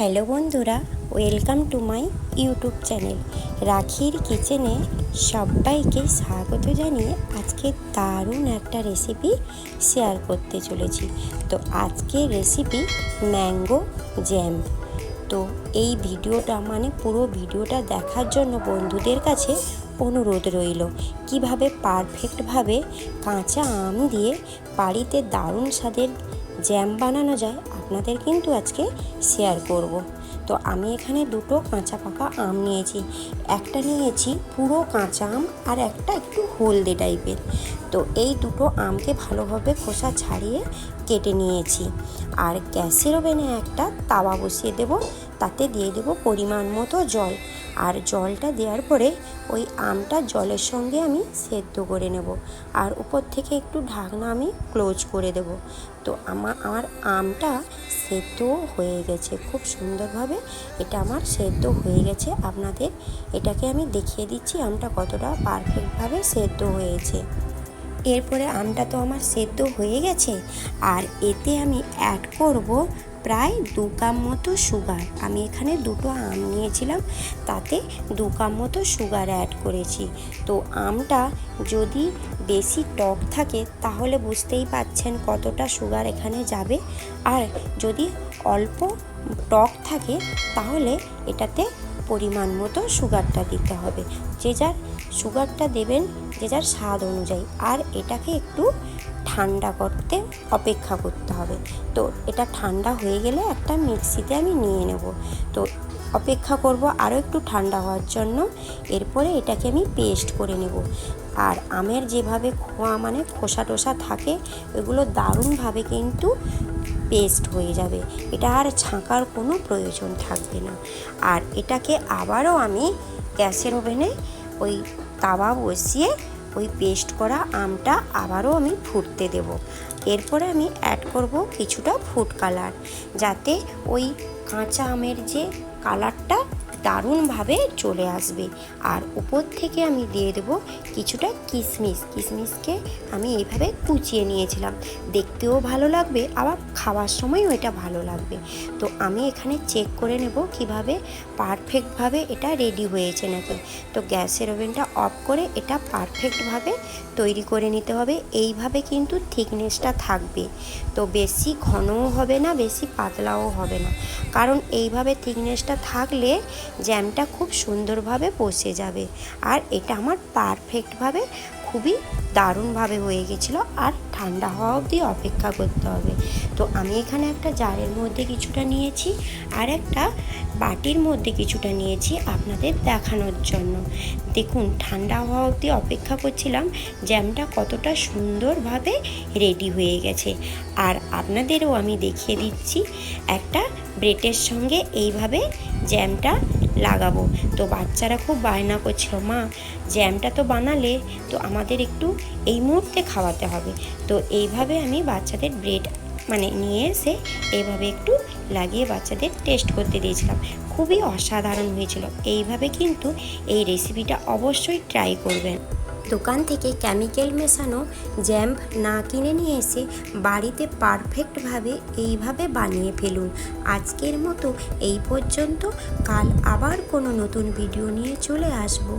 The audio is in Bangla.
হ্যালো বন্ধুরা, welcome to my YouTube channel রাখির কিচেনে সবাইকে স্বাগত জানিয়ে আজকে দারুণ একটা রেসিপি শেয়ার করতে চলেছি। তো আজকের রেসিপি ম্যাঙ্গো জ্যাম। তো এই ভিডিওটা পুরো ভিডিওটা দেখার জন্য বন্ধুদের কাছে অনুরোধ রইল। কিভাবে পারফেক্টভাবে কাঁচা আম দিয়ে বাড়িতে দারুণ স্বাদের জ্যাম বানানো যায় আপনাদের কিন্তু আজকে শেয়ার করব। তো আমি এখানে দুটো কাঁচা পাকা আম নিয়েছি, একটা নিয়েছি পুরো কাঁচা আম আর একটা একটু হলদে টাইপের। তো এই দুটো আমকে ভালোভাবে খোসা ছাড়িয়ে কেটে নিয়েছি। আর গ্যাসের ওভেনে একটা তাওয়া বসিয়ে দেব, তাতে দিয়ে দেব পরিমাণ মতো জল। আর জলটা দেওয়ার পরে ওই আমটা জলের সঙ্গে আমি সেদ্ধ করে নেব, আর উপর থেকে একটু ঢাকনা আমি ক্লোজ করে দেব। তো আমার আমটা সেদ্ধ হয়ে গেছে খুব সুন্দরভাবে, এটা আমার সেদ্ধ হয়ে গেছে। আপনাদের এটাকে আমি দেখিয়ে দিচ্ছি আমটা কতটা পারফেক্টভাবে সেদ্ধ হয়েছে। এরপরে আমটা তো আমার সেদ্ধ হয়ে গেছে, আর এতে আমি অ্যাড করব প্রায় 2 কাপ মতো সুগার। আমি এখানে দুটো আম নিয়েছিলাম, তাতে 2 কাপ মতো সুগার অ্যাড করেছি। তো আমটা যদি বেশি টক থাকে তাহলে বুঝতেই পাচ্ছেন কতটা সুগার এখানে যাবে, আর যদি অল্প টক থাকে তাহলে এটাতে পরিমাণ মতো সুগারটা দিতে হবে। যে যার সুগারটা দেবেন যে যার স্বাদ অনুযায়ী। আর এটাকে একটু ঠান্ডা করতে অপেক্ষা করতে হবে। তো এটা ঠান্ডা হয়ে গেলে একটা মিক্সিতে আমি নিয়ে নেব। তো অপেক্ষা করব আরও একটু ঠান্ডা হওয়ার জন্য। এরপরে এটাকে আমি পেস্ট করে নেব। আর আমের যেভাবে খোসা টোসা থাকে এগুলো দারুণভাবে কিন্তু পেস্ট হয়ে যাবে, এটা আর ছাঁকার কোনো প্রয়োজন থাকবে না। আর এটাকে আবারও আমি গ্যাসের ওভেনে ওই তাওয়া বসিয়ে ওই পেস্ট করা আমটা আবারও আমি ফুটতে দেব। এরপরে আমি অ্যাড করব কিছুটা ফুড কালার, যাতে ওই কাঁচা আমের যে কালারটা দারুণভাবে চলে আসবে। আর উপর থেকে আমি দিয়ে দেব কিছুটা কিশমিশকে আমি এইভাবে কুচিয়ে নিয়েছিলাম, দেখতেও ভালো লাগবে আবার খাওয়ার সময়ও এটা ভালো লাগবে। তো আমি এখানে চেক করে নেব কিভাবে পারফেক্টভাবে এটা রেডি হয়েছে নাকি। তো গ্যাসের ওভেনটা অফ করে এটা পারফেক্টভাবে তৈরি করে নিতে হবে। এইভাবে কিন্তু থিকনেসটা থাকবে, তো বেশি ঘনও হবে না বেশি পাতলাও হবে না, কারণ এইভাবে থিকনেসটা থাকলে জ্যামটা খুব সুন্দরভাবে বসে যাবে। আর এটা আমার পারফেক্টভাবে খুবই দারুণভাবে হয়ে গেছিলো। আর ঠান্ডা হওয়া অবধি অপেক্ষা করতে হবে। তো আমি এখানে একটা জারের মধ্যে কিছুটা নিয়েছি আর একটা বাটির মধ্যে কিছুটা নিয়েছি আপনাদের দেখানোর জন্য। দেখুন ঠান্ডা হওয়া অবধি অপেক্ষা করছিলাম, জ্যামটা কতটা সুন্দরভাবে রেডি হয়ে গেছে। আর আপনাদেরও আমি দেখিয়ে দিচ্ছি একটা ব্রেডের সঙ্গে এইভাবে জ্যামটা লাগাবো। তো বাচ্চারা খুব বায়না করছিল, মা জ্যামটা তো বানালে, তো আমাদের একটু এই মুহূর্তে খাওয়াতে হবে। তো এইভাবে আমি বাচ্চাদের ব্রেড নিয়ে এসে এইভাবে একটু লাগিয়ে বাচ্চাদের টেস্ট করতে দিয়েছিলাম, খুবই অসাধারণ হয়েছিল। এইভাবে কিন্তু এই রেসিপিটা অবশ্যই ট্রাই করবেন। দোকান থেকে কেমিক্যাল মেশানো জ্যাম না কিনে নিয়ে এসে বাড়িতে পারফেক্টভাবে এইভাবে বানিয়ে ফেলুন। আজকের মতো এই পর্যন্ত, কাল আবার কোনো নতুন ভিডিও নিয়ে চলে আসবো।